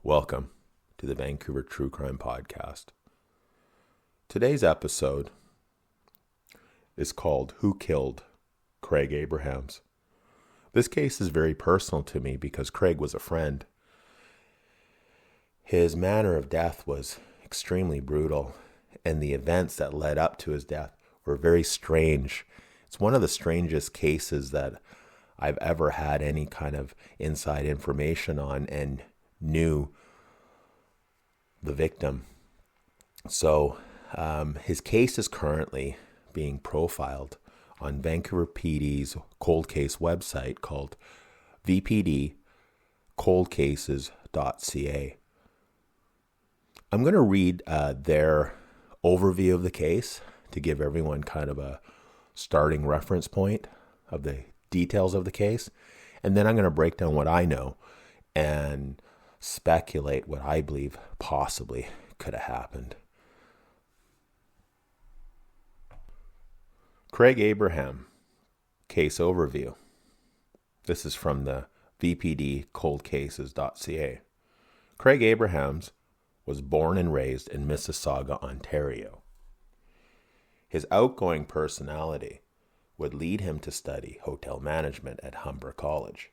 Welcome to the Vancouver True Crime podcast. Today's episode is called Who Killed Craig Abrahams? This case is very personal to me because Craig was a friend. His manner of death was extremely brutal, and the events that led up to his death were very strange. It's one of the strangest cases that I've ever had any kind of inside information on and knew the victim. So his case is currently being profiled on Vancouver PD's cold case website called vpdcoldcases.ca. I'm going to read their overview of the case to give everyone kind of a starting reference point of the details of the case. And then I'm going to break down what I know and speculate what I believe possibly could have happened. Craig Abraham, case overview. This is from the vpdcoldcases.ca. Craig Abrahams was born and raised in Mississauga, Ontario. His outgoing personality would lead him to study hotel management at Humber College.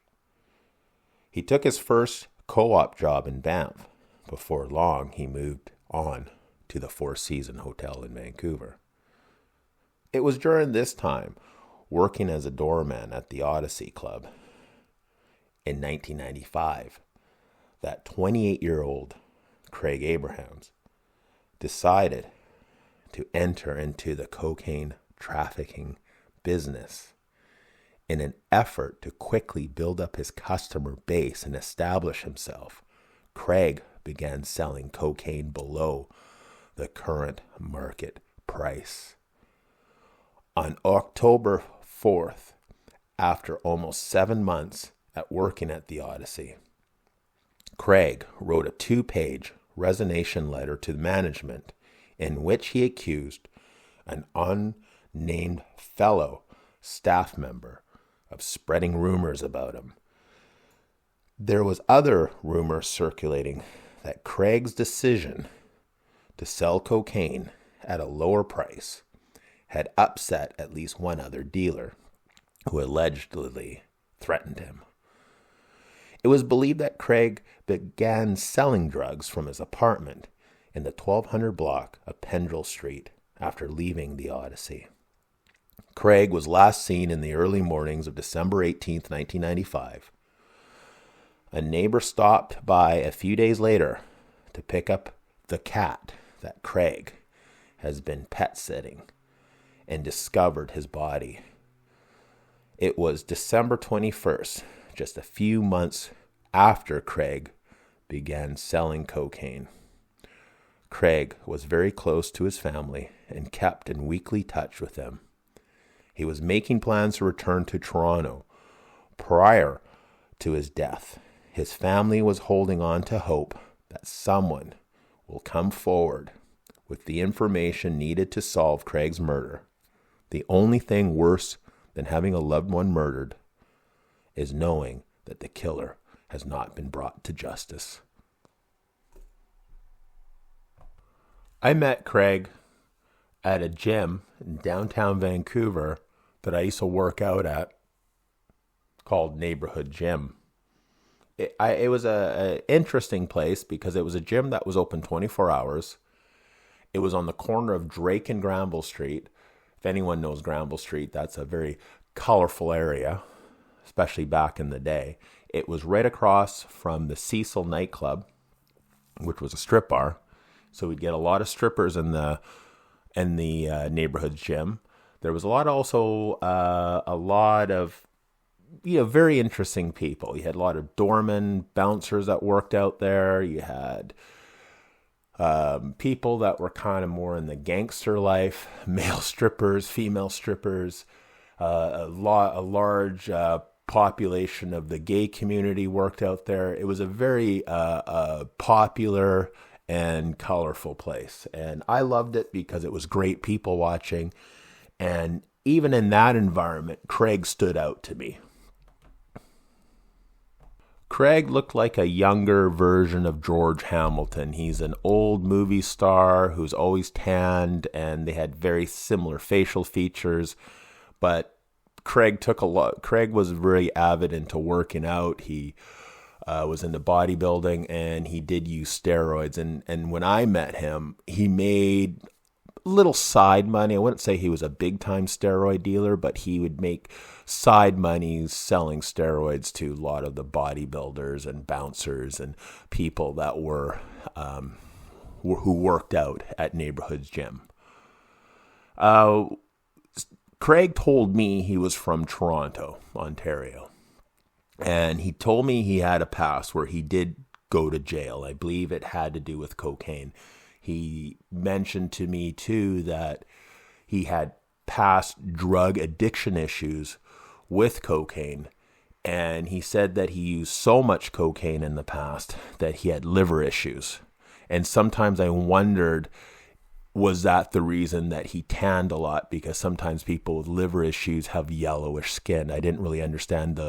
He took his first co-op job in Banff. Before long, he moved on to the Four Seasons Hotel in Vancouver. It was during this time, working as a doorman at the Odyssey Club in 1995, that 28-year-old Craig Abrahams decided to enter into the cocaine trafficking business. In an effort to quickly build up his customer base and establish himself, Craig began selling cocaine below the current market price. On October 4th, after almost 7 months at working at the Odyssey, Craig wrote a 2-page resignation letter to management in which he accused an unnamed fellow staff member of spreading rumors about him. There was other rumors circulating that Craig's decision to sell cocaine at a lower price had upset at least one other dealer who allegedly threatened him. It was believed that Craig began selling drugs from his apartment in the 1200 block of Pendrell Street after leaving the Odyssey. Craig was last seen in the early mornings of December 18, 1995. A neighbor stopped by a few days later to pick up the cat that Craig has been pet sitting and discovered his body. It was December 21st, just a few months after Craig began selling cocaine. Craig was very close to his family and kept in weekly touch with them. He was making plans to return to Toronto prior to his death. His family was holding on to hope that someone will come forward with the information needed to solve Craig's murder. The only thing worse than having a loved one murdered is knowing that the killer has not been brought to justice. I met Craig at a gym in downtown Vancouver that I used to work out at called Neighbourhood Gym. It was an interesting place because it was a gym that was open 24 hours. It was on the corner of Drake and Granville Street. If anyone knows Granville Street, that's a very colorful area, especially back in the day. It was right across from the Cecil nightclub, which was a strip bar. So we'd get a lot of strippers in the neighborhood gym. There was a lot of very interesting people. You had a lot of doorman, bouncers that worked out there. You had people that were kind of more in the gangster life, male strippers, female strippers, a large population of the gay community worked out there. It was a very popular and colorful place. And I loved it because it was great people watching. And even in that environment, Craig stood out to me. Craig looked like a younger version of George Hamilton. He's an old movie star who's always tanned, and they had very similar facial features. But Craig was very avid into working out. He was into bodybuilding, and he did use steroids. And when I met him, he made little side money. I wouldn't say he was a big time steroid dealer, but he would make side money selling steroids to a lot of the bodybuilders and bouncers and people that were who worked out at Neighbourhood Gym. Craig told me he was from Toronto, Ontario, and he told me he had a past where he did go to jail. I believe it had to do with cocaine. He mentioned to me, too, that he had past drug addiction issues with cocaine. And he said that he used so much cocaine in the past that he had liver issues. And sometimes I wondered, was that the reason that he tanned a lot? Because sometimes people with liver issues have yellowish skin. I didn't really understand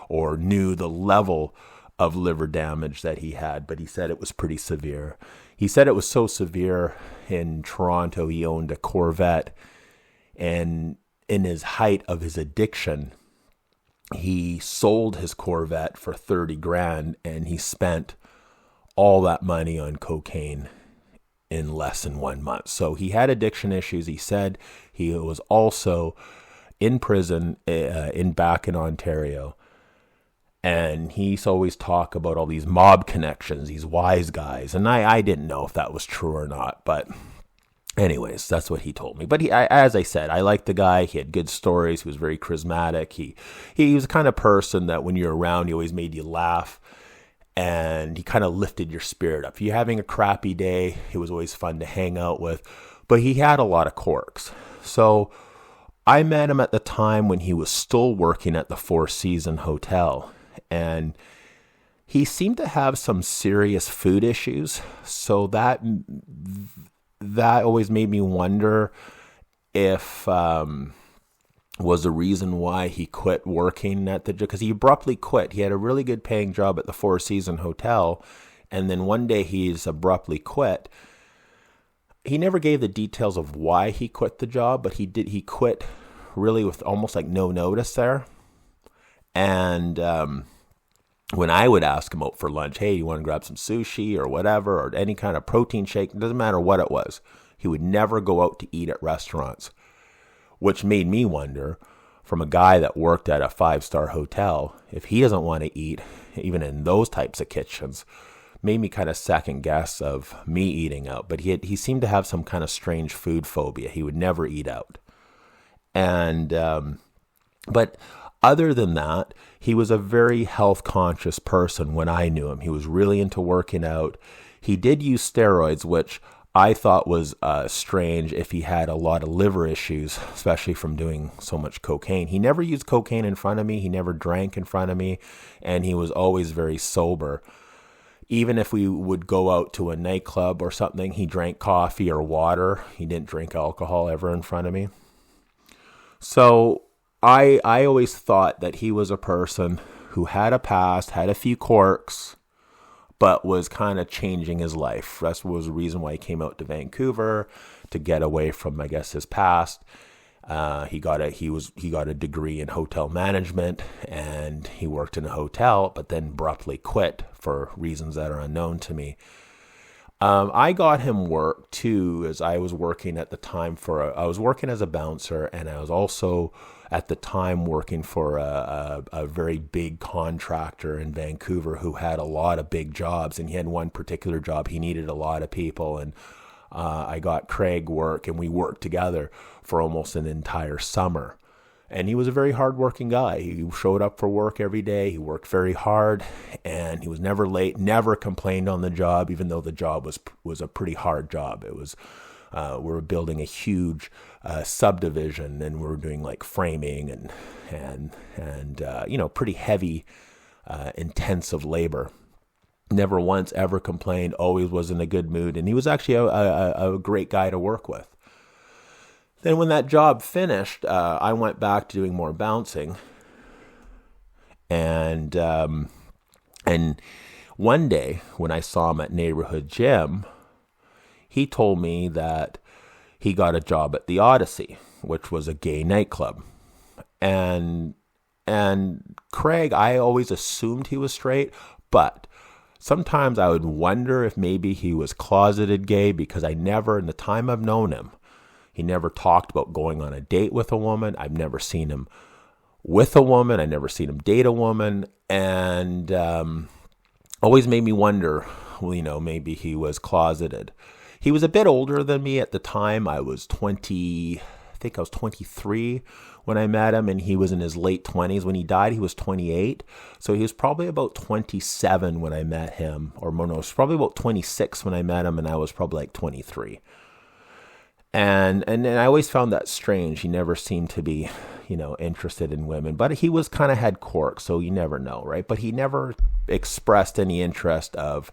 or knew the level of liver damage that he had, but he said it was pretty severe. He said it was so severe in Toronto, he owned a Corvette, and in his height of his addiction, he sold his Corvette for $30,000, and he spent all that money on cocaine in less than 1 month. So he had addiction issues. He said he was also in prison back in Ontario. And he's always talk about all these mob connections, these wise guys. And I didn't know if that was true or not. But anyways, that's what he told me. But as I said, I liked the guy. He had good stories. He was very charismatic. He was the kind of person that when you're around, he always made you laugh. And he kind of lifted your spirit up. If you're having a crappy day, it was always fun to hang out with. But he had a lot of quirks. So I met him at the time when he was still working at the Four Seasons Hotel. And he seemed to have some serious food issues. So that always made me wonder if was the reason why he quit working at because he abruptly quit. He had a really good paying job at the Four Seasons Hotel. And then one day he's abruptly quit. He never gave the details of why he quit the job, but he quit really with almost like no notice there. And when I would ask him out for lunch, hey, you want to grab some sushi or whatever, or any kind of protein shake, it doesn't matter what it was, he would never go out to eat at restaurants, which made me wonder, from a guy that worked at a 5-star hotel, if he doesn't want to eat, even in those types of kitchens, made me kind of second guess of me eating out. But he seemed to have some kind of strange food phobia. He would never eat out. And, but other than that, he was a very health conscious person when I knew him. He was really into working out. He did use steroids, which I thought was strange if he had a lot of liver issues, especially from doing so much cocaine. He never used cocaine in front of me. He never drank in front of me. And he was always very sober. Even if we would go out to a nightclub or something, he drank coffee or water. He didn't drink alcohol ever in front of me. So I always thought that he was a person who had a past, had a few quirks, but was kind of changing his life. That was the reason why he came out to Vancouver, to get away from, I guess, his past. He got a degree in hotel management, and he worked in a hotel, but then abruptly quit for reasons that are unknown to me. I got him work too, as I was working at the time I was working as a bouncer, and I was also at the time working for a very big contractor in Vancouver who had a lot of big jobs, and he had one particular job. He needed a lot of people, and I got Craig work, and we worked together for almost an entire summer. And he was a very hardworking guy. He showed up for work every day. He worked very hard, and he was never late, never complained on the job, even though the job was a pretty hard job. It was, we were building a huge subdivision, and we were doing like framing and pretty heavy, intensive labor. Never once ever complained, always was in a good mood, and he was actually a great guy to work with. Then when that job finished, I went back to doing more bouncing. And And one day when I saw him at Neighbourhood Gym, he told me that he got a job at the Odyssey, which was a gay nightclub. And Craig, I always assumed he was straight, but sometimes I would wonder if maybe he was closeted gay, because I never, in the time I've known him, he never talked about going on a date with a woman. I've never seen him with a woman. I never seen him date a woman. And always made me wonder, well, maybe he was closeted. He was a bit older than me at the time. I was 23 when I met him, and he was in his late 20s. When he died, he was 28. So he was probably about 27 when I met him. Or no, it was probably about 26 when I met him, and I was probably like 23. And I always found that strange. He never seemed to be, interested in women. But he was kind of had quirks, so you never know, right? But he never expressed any interest of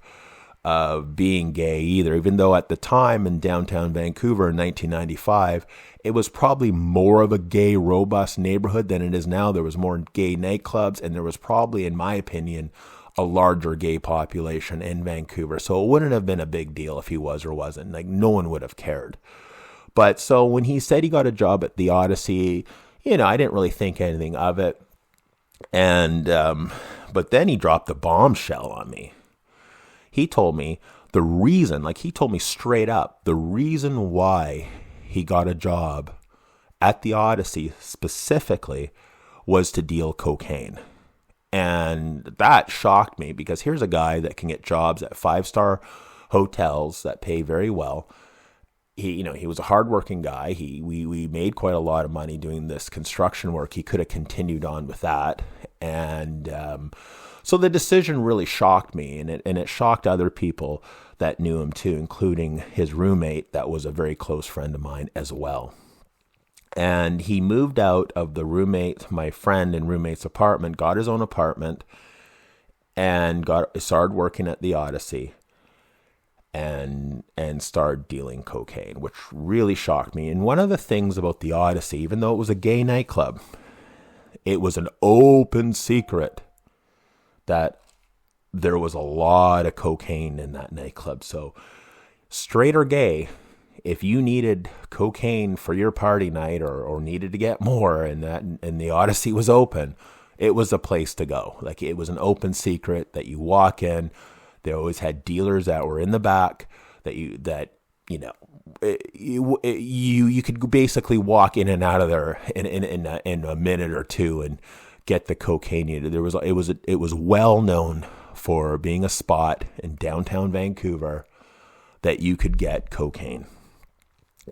being gay either, even though at the time in downtown Vancouver in 1995, it was probably more of a gay, robust neighborhood than it is now. There was more gay nightclubs, and there was probably, in my opinion, a larger gay population in Vancouver. So it wouldn't have been a big deal if he was or wasn't. Like, no one would have cared. But so when he said he got a job at the Odyssey, I didn't really think anything of it. And but then he dropped a bombshell on me. He told me he told me straight up, the reason why he got a job at the Odyssey specifically was to deal cocaine. And that shocked me, because here's a guy that can get jobs at 5-star hotels that pay very well. He was a hardworking guy. We made quite a lot of money doing this construction work. He could have continued on with that. And so the decision really shocked me, and it shocked other people that knew him too, including his roommate that was a very close friend of mine as well. And he moved out of my friend and roommate's apartment, got his own apartment, and started working at the Odyssey and started dealing cocaine, which really shocked me. And one of the things about the Odyssey, even though it was a gay nightclub, it was an open secret that there was a lot of cocaine in that nightclub. So straight or gay, if you needed cocaine for your party night or needed to get more, and the Odyssey was open, it was a place to go. Like, it was an open secret that you walk in. They always had dealers that were in the back you could basically walk in and out of there in a minute or two and get the cocaine you needed. It was well known for being a spot in downtown Vancouver that you could get cocaine.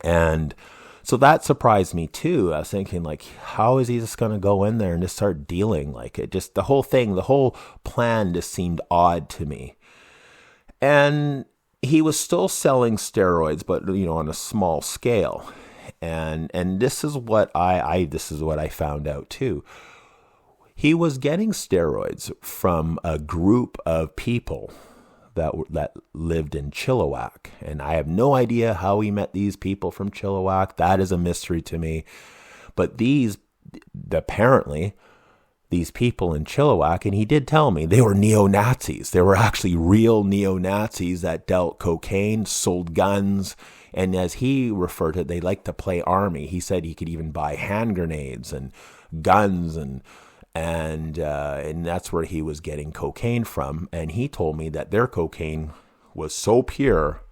And so that surprised me too. I was thinking, like, how is he just going to go in there and just start dealing? Like, the whole plan just seemed odd to me. And he was still selling steroids, but on a small scale. And this is what I found out too. He was getting steroids from a group of people that lived in Chilliwack. And I have no idea how he met these people from Chilliwack. That is a mystery to me. But apparently, these people in Chilliwack, and he did tell me, they were neo-Nazis. They were actually real neo-Nazis that dealt cocaine, sold guns, and as he referred to it, they liked to play army. He said he could even buy hand grenades and guns, and that's where he was getting cocaine from. And he told me that their cocaine was so pure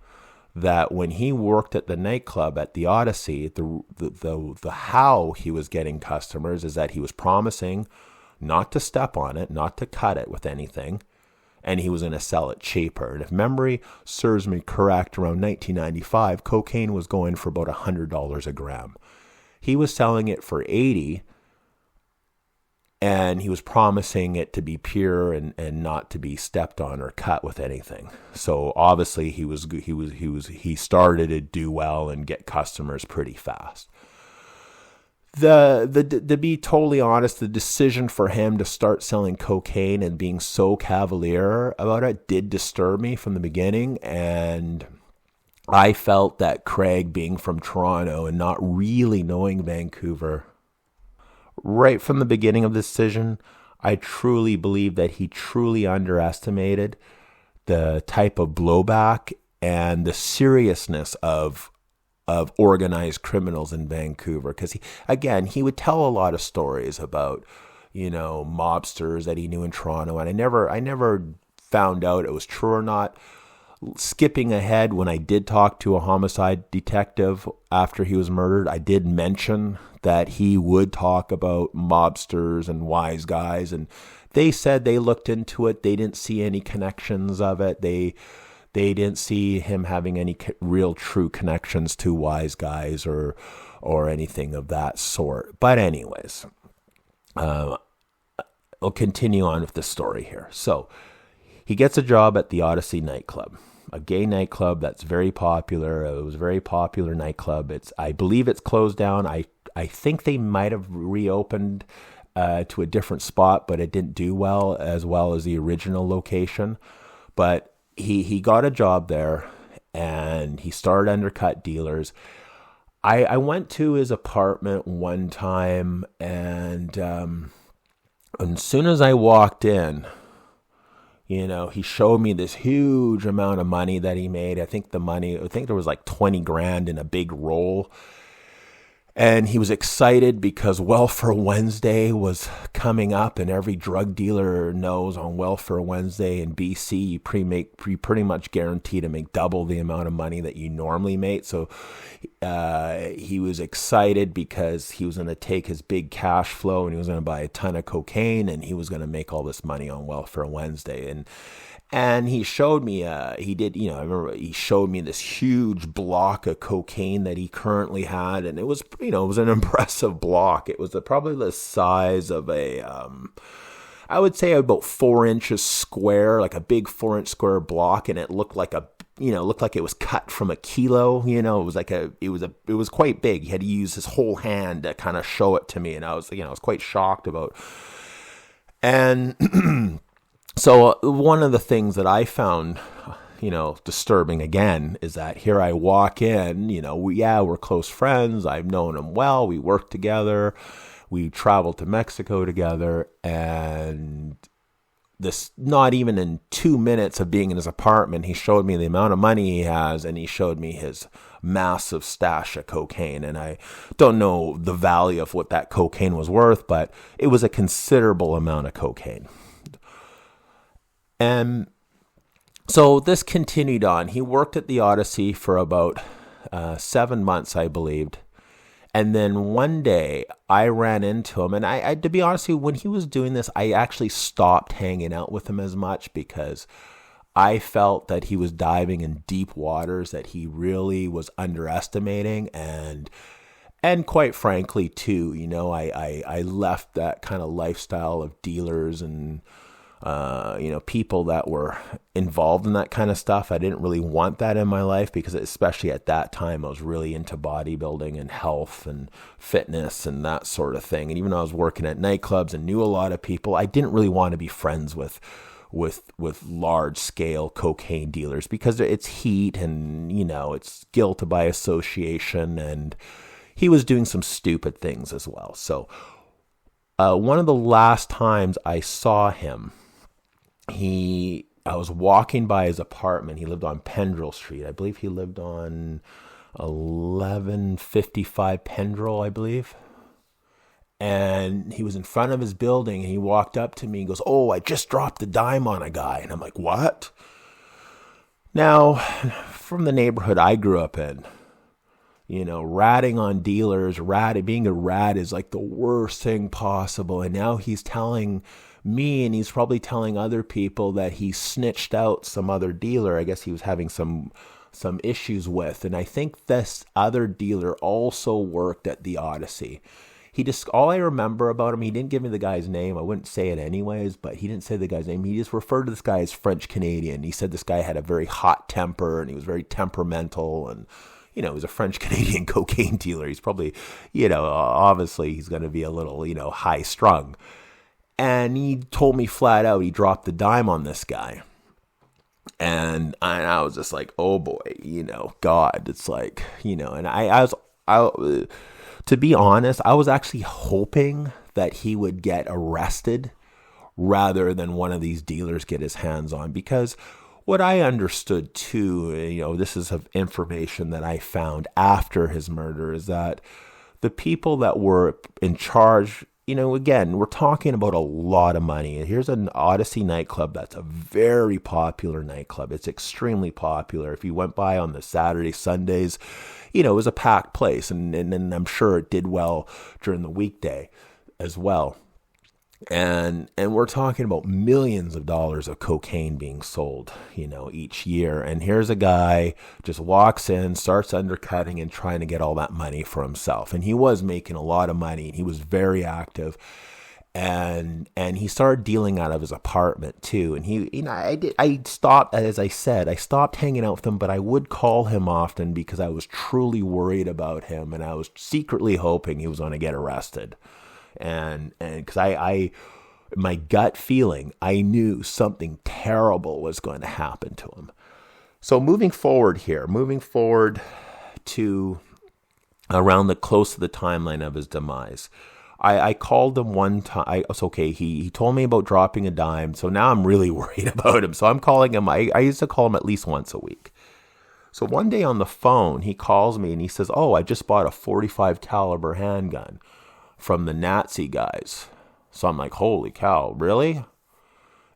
that when he worked at the nightclub at the Odyssey, the how he was getting customers is that he was promising not to step on it, not to cut it with anything, and he was going to sell it cheaper. And if memory serves me correct, around 1995, cocaine was going for about $100 a gram. He was selling it for $80, and he was promising it to be pure and not to be stepped on or cut with anything. So obviously he started to do well and get customers pretty fast. To be totally honest, the decision for him to start selling cocaine and being so cavalier about it did disturb me from the beginning. And I felt that Craig, being from Toronto and not really knowing Vancouver, right from the beginning of the decision, I truly believe that he truly underestimated the type of blowback and the seriousness of organized criminals in Vancouver. Because he would tell a lot of stories about, mobsters that he knew in Toronto, and I never found out it was true or not. Skipping ahead, when I did talk to a homicide detective after he was murdered, I did mention that he would talk about mobsters and wise guys, and they said they looked into it. They didn't see any connections of it. They didn't see him having any real true connections to wise guys or anything of that sort. But anyways, I'll continue on with the story here. So he gets a job at the Odyssey nightclub, a gay nightclub that's very popular. It was a very popular nightclub. I believe it's closed down. I think they might have reopened to a different spot, but it didn't do well as the original location. But he got a job there, and he started undercut dealers. I went to his apartment one time, and as soon as I walked in, he showed me this huge amount of money that he made. I think there was like 20 grand in a big roll. And he was excited because Welfare Wednesday was coming up, and every drug dealer knows on Welfare Wednesday in BC, you pretty much guaranteed to make double the amount of money that you normally make. So he was excited because he was going to take his big cash flow and he was going to buy a ton of cocaine, and he was going to make all this money on Welfare Wednesday. And he showed me, I remember he showed me this huge block of cocaine that he currently had. And it was, it was an impressive block. It was probably the size of I would say about 4 inches square, like a big 4-inch square block. And it looked like it was cut from a kilo. It was quite big. He had to use his whole hand to kind of show it to me. And I was quite shocked about. And so one of the things that I found, disturbing again, is that here I walk in, we're close friends. I've known him well. We work together. We traveled to Mexico together. And this, not even in 2 minutes of being in his apartment, he showed me the amount of money he has, and he showed me his massive stash of cocaine. And I don't know the value of what that cocaine was worth, but it was a considerable amount of cocaine. And so this continued on. He worked at the Odyssey for about 7 months, I believed. And then one day I ran into him, and I to be honest with you, when he was doing this, I actually stopped hanging out with him as much because I felt that he was diving in deep waters that he really was underestimating. And quite frankly, too, I left that kind of lifestyle of dealers and people that were involved in that kind of stuff. I didn't really want that in my life because especially at that time, I was really into bodybuilding and health and fitness and that sort of thing. And even though I was working at nightclubs and knew a lot of people, I didn't really want to be friends with large scale cocaine dealers because it's heat and, it's guilt by association, and he was doing some stupid things as well. So, one of the last times I saw him, I was walking by his apartment. He lived on Pendrell Street. I believe he lived on 1155 Pendrell, I believe. And he was in front of his building, and he walked up to me and goes, "Oh, I just dropped a dime on a guy." And I'm like, "What?" Now, from the neighborhood I grew up in, ratting on dealers, being a rat is like the worst thing possible. And now he's telling me, and he's probably telling other people, that he snitched out some other dealer. I guess he was having some issues with. And I think this other dealer also worked at the Odyssey. All I remember about him, he didn't give me the guy's name. I wouldn't say it anyways, but he didn't say the guy's name. He just referred to this guy as French Canadian. He said this guy had a very hot temper, and he was very temperamental, and he was a French Canadian cocaine dealer. He's probably, obviously he's going to be a little, high strung. And he told me flat out he dropped the dime on this guy. And I was just like, oh boy, God, it's like, and I to be honest, I was actually hoping that he would get arrested rather than one of these dealers get his hands on. Because what I understood too, this is of information that I found after his murder, is that the people that were in charge, again, we're talking about a lot of money. Here's an Odyssey nightclub that's a very popular nightclub. It's extremely popular. If you went by on the Saturday, Sundays, it was a packed place, and I'm sure it did well during the weekday as well. And we're talking about millions of dollars of cocaine being sold, each year. And here's a guy just walks in, starts undercutting and trying to get all that money for himself. And he was making a lot of money, and he was very active. And he started dealing out of his apartment too. And I stopped, as I said, I stopped hanging out with him, but I would call him often because I was truly worried about him, and I was secretly hoping he was going to get arrested. And because my gut feeling, I knew something terrible was going to happen to him. So moving forward to around close to the timeline of his demise, I called him one time. It's okay. He told me about dropping a dime. So now I'm really worried about him. So I'm calling him. I used to call him at least once a week. So one day on the phone, he calls me and he says, "Oh, I just bought a .45 caliber handgun from the Nazi guys." So I'm like, holy cow, really?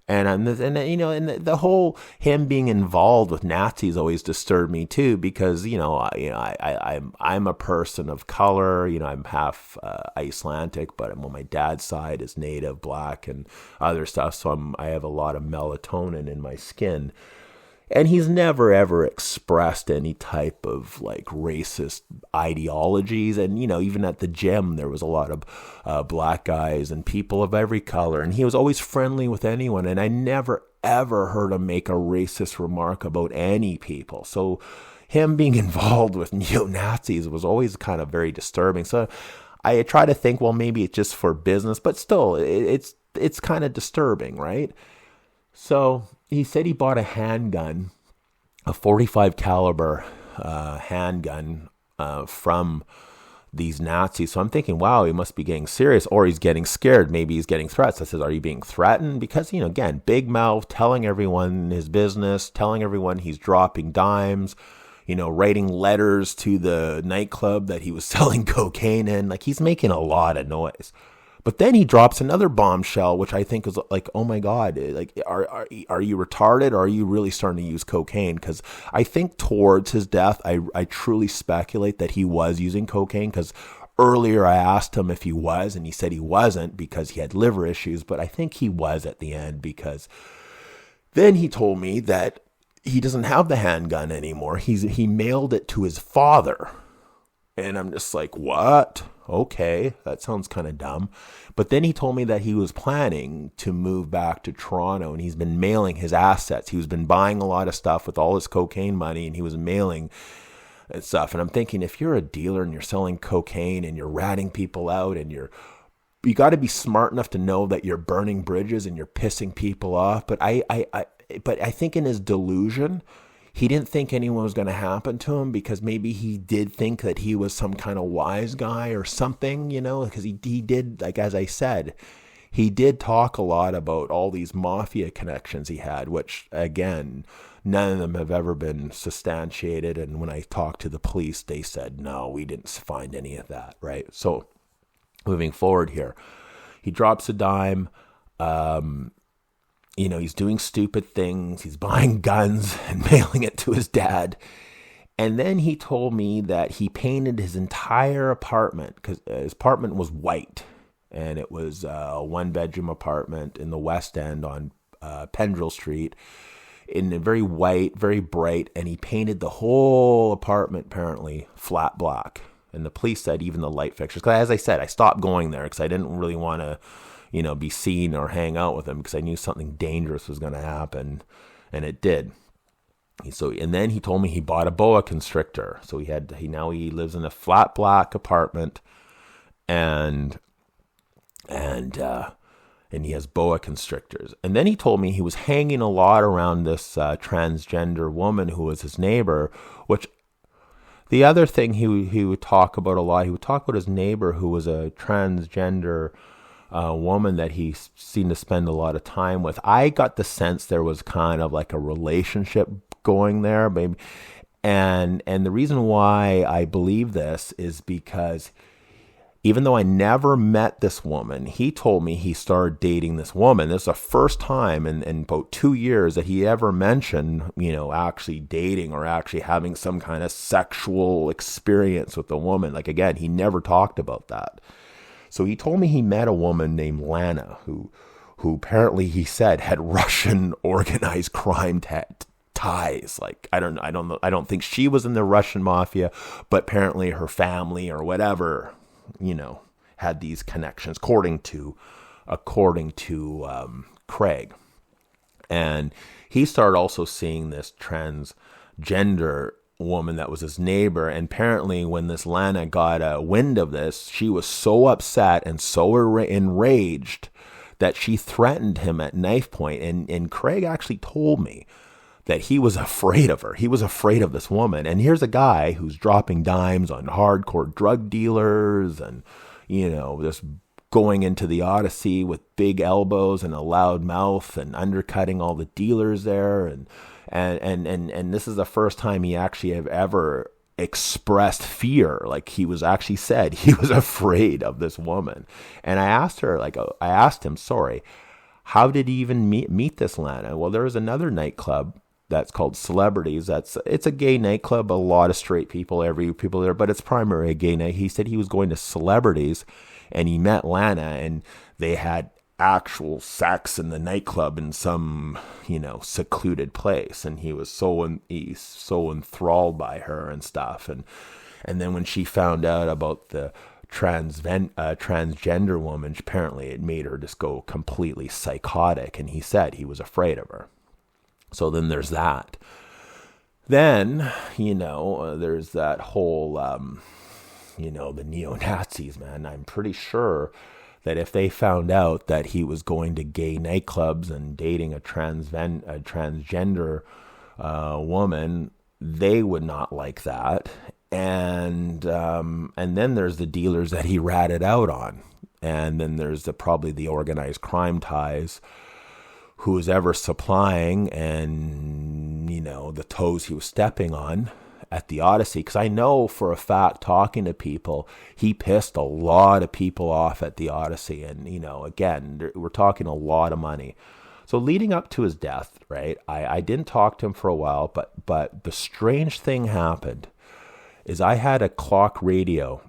And the whole him being involved with Nazis always disturbed me too, because I'm a person of color. I'm half Icelandic, but my dad's side is Native, Black, and other stuff. So I have a lot of melatonin in my skin. And he's never, ever expressed any type of racist ideologies. And, even at the gym, there was a lot of black guys and people of every color. And he was always friendly with anyone. And I never, ever heard him make a racist remark about any people. So him being involved with neo-Nazis was always kind of very disturbing. So I try to think, well, maybe it's just for business. But still, it's kind of disturbing, right? So he said he bought a handgun, a .45 caliber handgun from these Nazis. So I'm thinking, wow, he must be getting serious, or he's getting scared. Maybe he's getting threats. I said, are you being threatened? Because, again, big mouth, telling everyone his business, telling everyone he's dropping dimes, writing letters to the nightclub that he was selling cocaine in. He's making a lot of noise. But then he drops another bombshell, which I think is oh my God, are you retarded? Or are you really starting to use cocaine? Because I think towards his death, I truly speculate that he was using cocaine, because earlier I asked him if he was, and he said he wasn't because he had liver issues. But I think he was at the end, because then he told me that he doesn't have the handgun anymore. He mailed it to his father. And I'm just like, what? Okay, that sounds kind of dumb. But then he told me that he was planning to move back to Toronto, and he's been mailing his assets. He's been buying a lot of stuff with all his cocaine money, and he was mailing and stuff. And I'm thinking, if you're a dealer and you're selling cocaine and you're ratting people out, and you got to be smart enough to know that you're burning bridges and you're pissing people off. But I think in his delusion, he didn't think anyone was going to happen to him, because maybe he did think that he was some kind of wise guy or something, because he did, as I said, he did talk a lot about all these mafia connections he had, which, again, none of them have ever been substantiated. And when I talked to the police, they said, no, we didn't find any of that, right? So moving forward here, he drops a dime. He's doing stupid things. He's buying guns and mailing it to his dad. And then he told me that he painted his entire apartment, because his apartment was white. And it was a one-bedroom apartment in the West End on Pendrell Street, in a very white, very bright. And he painted the whole apartment, apparently, flat black. And the police said even the light fixtures. Because as I said, I stopped going there because I didn't really want to be seen or hang out with him, because I knew something dangerous was going to happen, and it did. And then he told me he bought a boa constrictor. So he lives in a flat black apartment, and he has boa constrictors. And then he told me he was hanging a lot around this transgender woman who was his neighbor, which the other thing he would talk about a lot, he would talk about his neighbor who was a transgender woman that he seemed to spend a lot of time with. I got the sense there was kind of like a relationship going there, maybe. And the reason why I believe this is because even though I never met this woman, he told me he started dating this woman. This is the first time in about 2 years that he ever mentioned, actually dating or actually having some kind of sexual experience with a woman. Like, again, he never talked about that. So he told me he met a woman named Lana, who apparently he said had Russian organized crime ties. Like, I don't think she was in the Russian mafia, but apparently her family or whatever, had these connections, according to Craig. And he started also seeing this transgender woman that was his neighbor. And apparently when this Lana got a wind of this, she was so upset and so enraged that she threatened him at knife point. And Craig actually told me that he was afraid of her. He was afraid of this woman. And here's a guy who's dropping dimes on hardcore drug dealers and, just going into the Odyssey with big elbows and a loud mouth and undercutting all the dealers there. And this is the first time he actually have ever expressed fear. Like, he was actually said he was afraid of this woman. And I asked him, sorry, how did he even meet this Lana? Well, there was another nightclub that's called Celebrities. It's a gay nightclub, a lot of straight people, people there, but it's primarily a gay night. He said he was going to Celebrities and he met Lana and they had actual sex in the nightclub in some, secluded place. And he was so enthralled by her and stuff. And then when she found out about the transgender woman, apparently it made her just go completely psychotic. And he said he was afraid of her. So then there's that. Then, there's that whole, the neo-Nazis, man. I'm pretty sure that if they found out that he was going to gay nightclubs and dating a transgender woman, they would not like that. And then there's the dealers that he ratted out on. And then there's probably the organized crime ties, who was ever supplying and, the toes he was stepping on at the Odyssey. Because I know for a fact, talking to people, he pissed a lot of people off at the Odyssey. And, again, we're talking a lot of money. So leading up to his death, right, I didn't talk to him for a while, but the strange thing happened is I had a clock radio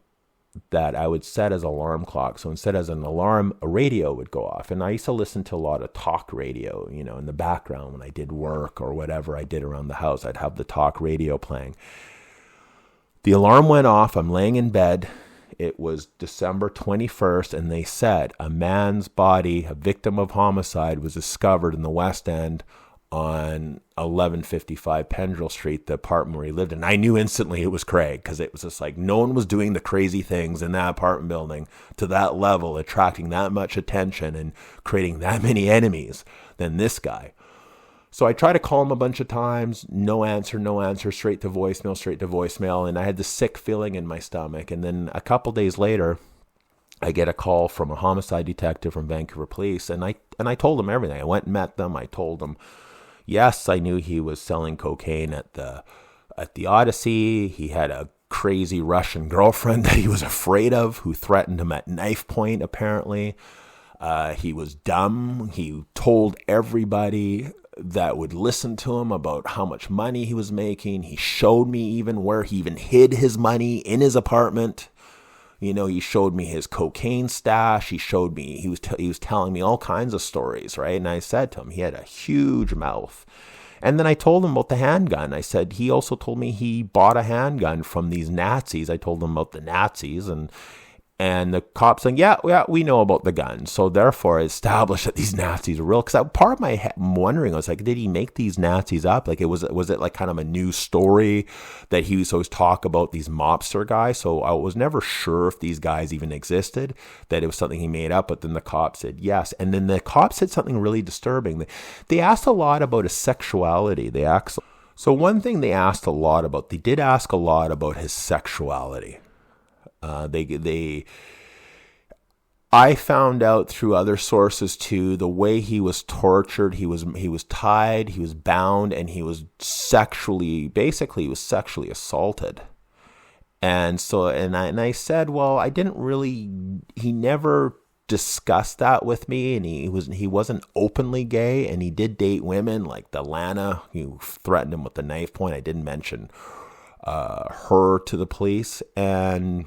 that I would set as alarm clock. So instead as an alarm, a radio would go off. And I used to listen to a lot of talk radio, in the background when I did work or whatever I did around the house. I'd have the talk radio playing. The alarm went off. I'm laying in bed. It was December 21st, and they said a man's body, a victim of homicide, was discovered in the West End on 1155 Pendrell Street, the apartment where he lived. And I knew instantly it was Craig, because it was just like no one was doing the crazy things in that apartment building to that level, attracting that much attention and creating that many enemies than this guy. So I tried to call him a bunch of times, no answer, straight to voicemail. And I had this sick feeling in my stomach. And then a couple days later, I get a call from a homicide detective from Vancouver Police. And I told him everything. I went and met them. I told them, yes, I knew he was selling cocaine at the Odyssey. He had a crazy Russian girlfriend that he was afraid of, who threatened him at knife point, apparently. He was dumb. He told everybody that would listen to him about how much money he was making. He showed me even where he even hid his money in his apartment. He showed me his cocaine stash. He showed me, he was telling me all kinds of stories, right? And I said to him, he had a huge mouth. And then I told him about the handgun. I said, he also told me he bought a handgun from these Nazis. I told him about the Nazis, and the cops saying, yeah, we know about the gun. So therefore I established that these Nazis are real. Because part of my head wondering, I was like, did he make these Nazis up? Like, was it like kind of a news story that he was always talk about these mobster guys? So I was never sure if these guys even existed, that it was something he made up. But then the cops said yes. And then the cops said something really disturbing. They asked a lot about his sexuality. So one thing they asked a lot about, they did ask a lot about his sexuality. I found out through other sources too, the way he was tortured, he was tied, he was bound, and he was sexually assaulted. And so, I said, well, he never discussed that with me, and he wasn't openly gay, and he did date women like the Lana who threatened him with the knife point. I didn't mention her to the police, and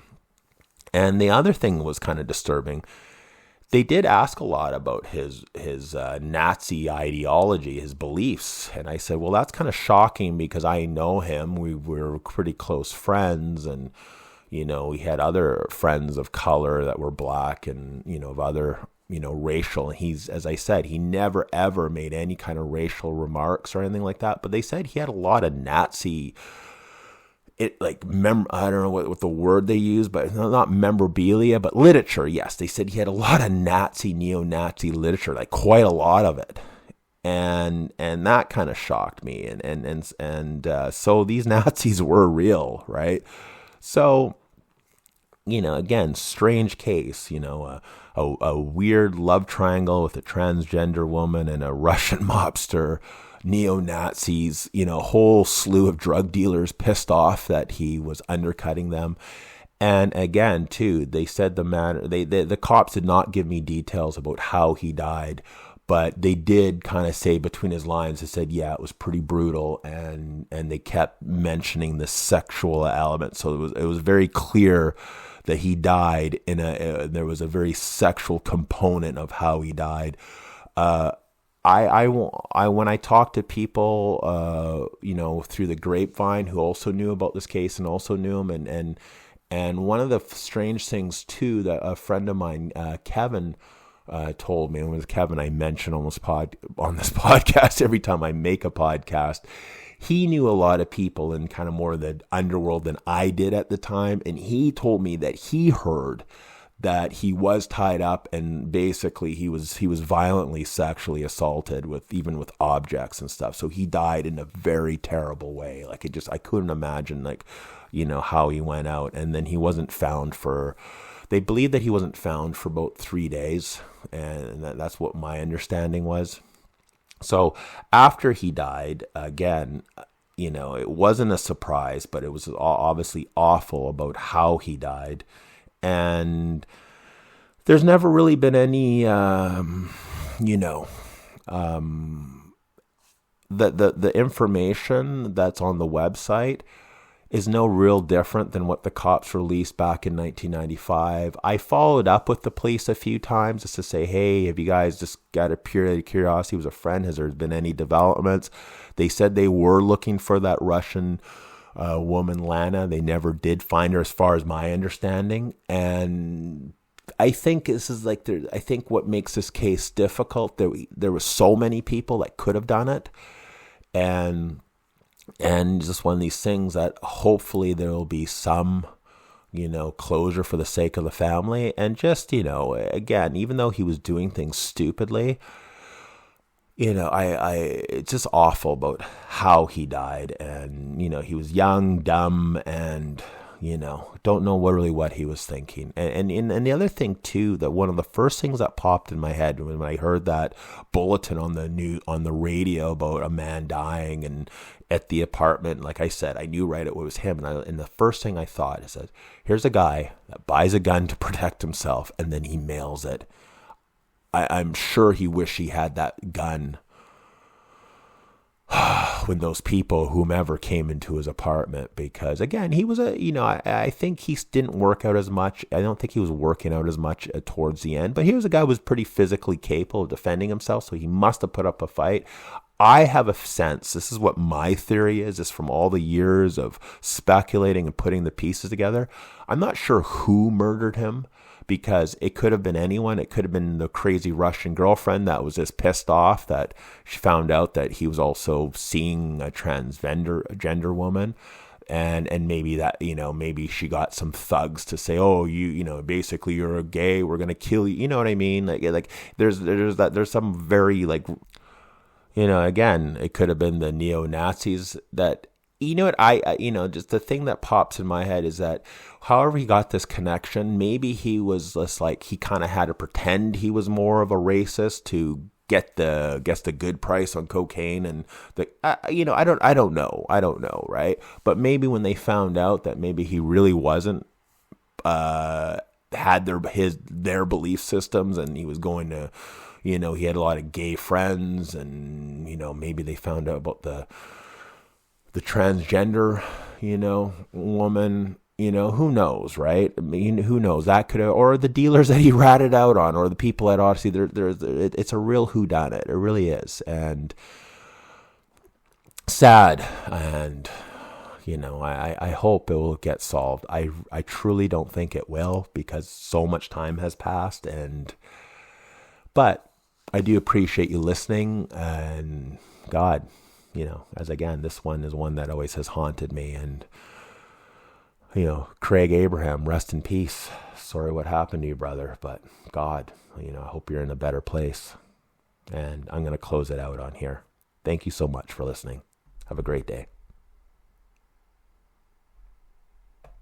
the other thing was kind of disturbing. They did ask a lot about his Nazi ideology, his beliefs. And I said, well, that's kind of shocking because I know him. We were pretty close friends. And, we had other friends of color that were black and, of other, racial. And as I said, he never, ever made any kind of racial remarks or anything like that. But they said he had a lot of Nazi I don't know what the word they use, but not memorabilia, but literature. Yes, they said he had a lot of neo-Nazi literature, like quite a lot of it, and that kind of shocked me. And so these Nazis were real, right? So, again, strange case. A weird love triangle with a transgender woman and a Russian mobster. Neo-Nazis, a whole slew of drug dealers pissed off that he was undercutting them. And again, too, they said the cops did not give me details about how he died, but they did kind of say between his lines, they said, yeah, it was pretty brutal, and they kept mentioning the sexual element. So it was very clear that he died there was a very sexual component of how he died. When I talked to people, through the grapevine who also knew about this case and also knew him, and one of the strange things too that a friend of mine, Kevin, told me, and with Kevin I mention on this podcast every time I make a podcast. He knew a lot of people in kind of more of the underworld than I did at the time, and he told me that he heard that he was tied up and basically he was violently sexually assaulted even with objects and stuff. So he died in a very terrible way. Like I couldn't imagine how he went out. And then he wasn't found they believe that he wasn't found for about 3 days. And that's what my understanding was. So after he died, again, it wasn't a surprise, but it was obviously awful about how he died. And there's never really been any, the information that's on the website is no real different than what the cops released back in 1995. I followed up with the police a few times just to say, hey, have you guys just got a pure curiosity? He was a friend. Has there been any developments? They said they were looking for that Russian woman, Lana. They never did find her, as far as my understanding. And I think this is I think what makes this case difficult, there were so many people that could have done it, and just one of these things that hopefully there will be some closure for the sake of the family. And just again, even though he was doing things stupidly, it's just awful about how he died. And, he was young, dumb, and, don't know what he was thinking. And the other thing too, that one of the first things that popped in my head when I heard that bulletin on the radio about a man dying and at the apartment, like I said, I knew right away it was him. And the first thing I thought is that here's a guy that buys a gun to protect himself and then he mails it. I'm sure he wished he had that gun when those people, whomever, came into his apartment, because again, he was I think he didn't work out as much. I don't think he was working out as much towards the end, but he was a guy who was pretty physically capable of defending himself. So he must have put up a fight. I have a sense, this is what my theory is from all the years of speculating and putting the pieces together. I'm not sure who murdered him, because it could have been anyone. It could have been the crazy Russian girlfriend that was just pissed off that she found out that he was also seeing a transgender woman. And maybe that, maybe she got some thugs to say, oh, basically you're a gay, we're going to kill you. You know what I mean? Like there's some very again, it could have been the neo-Nazis that you know what, just the thing that pops in my head is that however he got this connection, maybe he was just like, he kind of had to pretend he was more of a racist to get the good price on cocaine, and I don't know, right? But maybe when they found out that maybe he really wasn't, had their belief systems, and he was going to, he had a lot of gay friends, and maybe they found out about the transgender, woman, who knows, right? I mean, who knows? That could have, or the dealers that he ratted out on, or the people at Odyssey. It's a real whodunit. It really is, and sad. And I hope it will get solved. I truly don't think it will, because so much time has passed. But I do appreciate you listening, and God, as again, this one is one that always has haunted me. And, Craig Abraham, rest in peace. Sorry what happened to you, brother. But God, I hope you're in a better place. And I'm going to close it out on here. Thank you so much for listening. Have a great day.